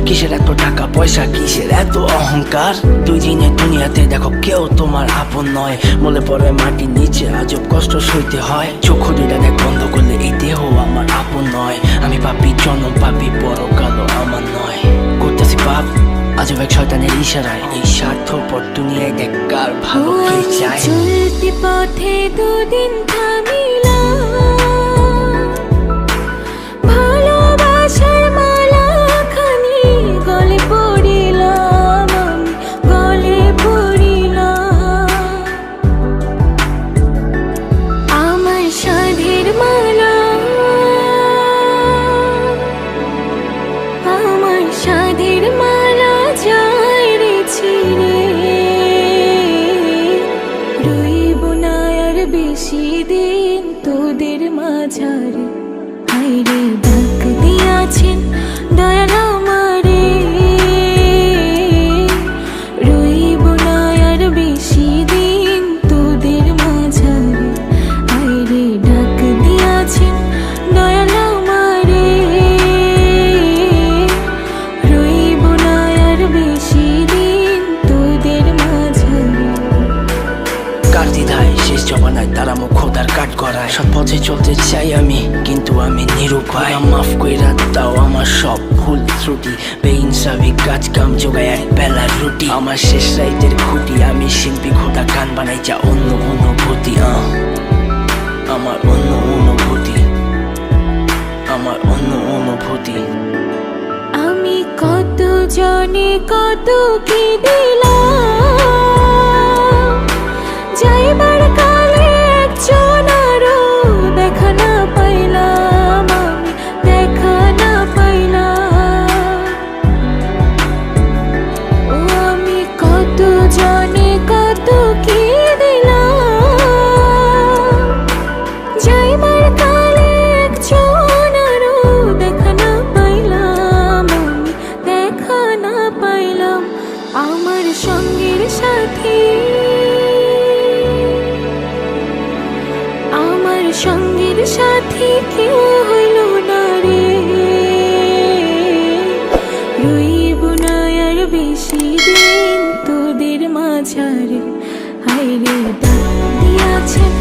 কিসের এত টাকা পয়সা, কিসের এত অহংকার? দুই দিনের দুনিয়াতে দেখো কেউ তোমার আপন নয়। মলে পড়ে মাটির নিচে আজব কষ্ট সইতে হয়। চক্ষু দুইটা দেখ বন্ধ করলে এই দেহ আমার আপন নয়। আমি পাপী জনম পাপী, পরকালও আমার নয়। করতেছি পাপ আজব এক শয়তানের ইশারায়। এই স্বার্থপর দুনিয়ায় দেখ কার ভালো কে চায়। চলতি পথে দুদিন থামিলাম, ভালোবাসার মালাখানি গলে পড়িলাম, আমি গলে পড়িলাম। আমার সাধের মালা, আমার সাধের মালা যায় রে ছিঁড়ে। রইব না আর বেশি দিন তোদের মাঝারে। হায়রে ডাক দিয়াছেন দয়াল আমারে। রইব না আর বেশি দিন তোদের মাঝারে। হায়রে ডাক দিয়াছেন দয়াল আমারে। রইব না আর বেশি দিন তোদের মাঝারে। কার দ্বিধায় শেষ জমানায় তারা মুখ খোদার কাট করায়। সৎ পথে চলতে চাই আমি কিন্তু আমি নিরুপায়। মাফ কইরা দাও আমার সব ভুল ত্রুটি। বেইনসাফি কাজ কাম জোগায় এক বেলার রুটি। আমার শেষ রাইতের খুঁটি, আমি শিল্পী খোদা গান বানাই যা অন্য অনুভূতি। আমার অন্য অনুভূতি, আমার অন্য অনুভূতি। আমি কত জনে কত কি দিলাম, যাইবার কালে একজন আরো দেখা না পাইলাম, আমি দেখা না পাইলাম। ও আমি কত জনে কত কি দিলাম, যাইবার কালে একজন আরো দেখা না পাইলাম, আমি দেখা না পাইলাম। আমার সঙ্গের সাথী, আমার সঙ্গের সাথী কেউ হইল না রে। রইব না আর বেশি দিন তোদের মাঝারে। হায়রে ডাক দিয়াছেন